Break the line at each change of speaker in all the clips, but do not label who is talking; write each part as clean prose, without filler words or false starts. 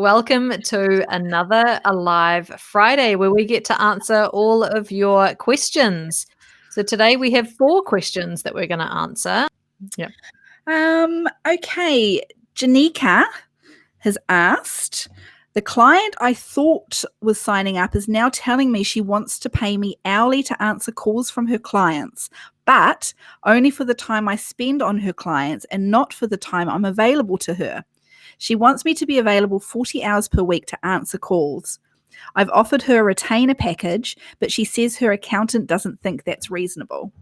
welcome to another Alive Friday where we get to answer all of your questions. So today we have 4 questions that we're going to answer. Yep.
Okay, Janika has asked, the client I thought was signing up is now telling me she wants to pay me hourly to answer calls from her clients, but only for the time I spend on her clients and not for the time I'm available to her. She wants me to be available 40 hours per week to answer calls. I've offered her a retainer package, but she says her accountant doesn't think that's reasonable.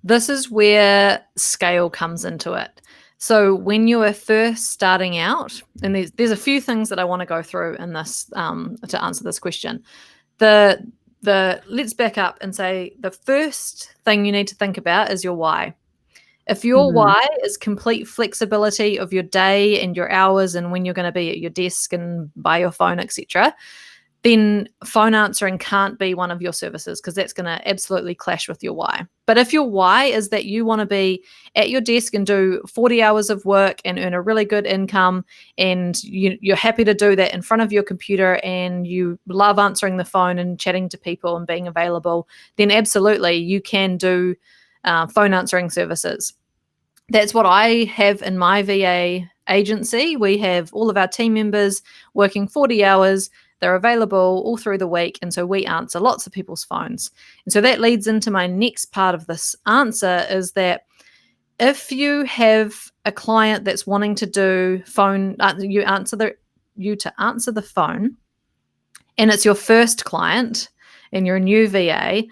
This is where scale comes into it. So when you are first starting out, and there's a few things that I want to go through in this to answer this question. Let's back up and say the first thing you need to think about is your why. If your why is complete flexibility of your day and your hours and when you're going to be at your desk and by your phone, etc., then phone answering can't be one of your services because that's going to absolutely clash with your why. But if your why is that you want to be at your desk and do 40 hours of work and earn a really good income and you're happy to do that in front of your computer and you love answering the phone and chatting to people and being available, then absolutely you can do phone answering services. That's what I have in my VA agency. We have all of our team members working 40 hours. They're available all through the week, and so we answer lots of people's phones. And so that leads into my next part of this answer is that if you have a client that's wanting to do phone, you to answer the phone, and it's your first client and you're a new VA,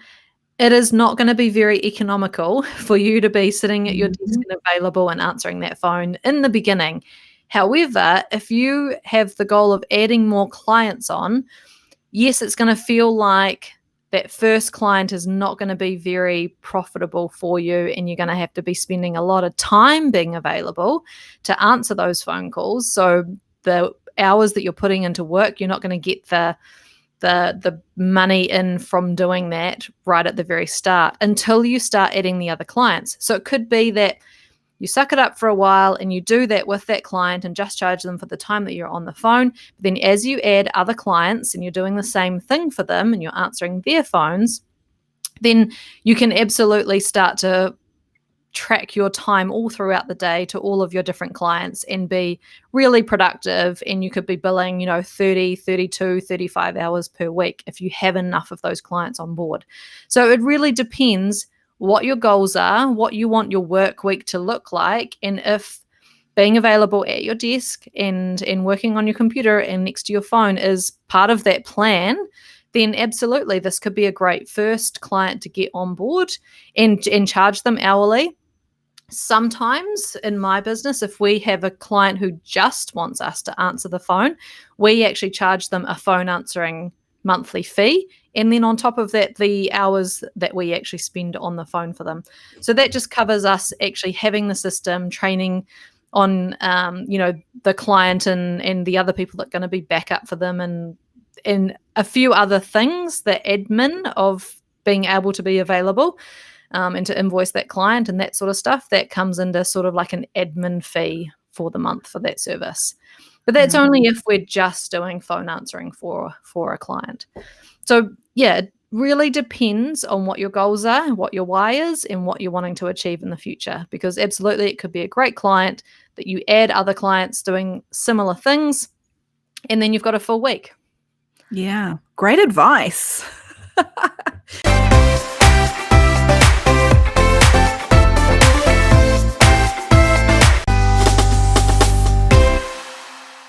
it is not going to be very economical for you to be sitting at your desk and available and answering that phone in the beginning. However, if you have the goal of adding more clients on, yes, it's going to feel like that first client is not going to be very profitable for you and you're going to have to be spending a lot of time being available to answer those phone calls. So the hours that you're putting into work, you're not going to get the money in from doing that right at the very start until you start adding the other clients. So it could be that you suck it up for a while and you do that with that client and just charge them for the time that you're on the phone. But then as you add other clients and you're doing the same thing for them and you're answering their phones, then you can absolutely start to track your time all throughout the day to all of your different clients and be really productive. And you could be billing, 30, 32, 35 hours per week if you have enough of those clients on board. So it really depends what your goals are, what you want your work week to look like, and if being available at your desk and working on your computer and next to your phone is part of that plan, then absolutely this could be a great first client to get on board and charge them hourly. Sometimes in my business, if we have a client who just wants us to answer the phone, we actually charge them a phone answering monthly fee. And then on top of that, the hours that we actually spend on the phone for them. So that just covers us actually having the system, training on, the client and the other people that are going to be backup for them and a few other things, the admin of being able to be available and to invoice that client and that sort of stuff, that comes into sort of like an admin fee for the month for that service. But that's only if we're just doing phone answering for a client. So yeah, it really depends on what your goals are, what your why is, and what you're wanting to achieve in the future. Because absolutely, it could be a great client that you add other clients doing similar things, and then you've got a full week.
Yeah, great advice.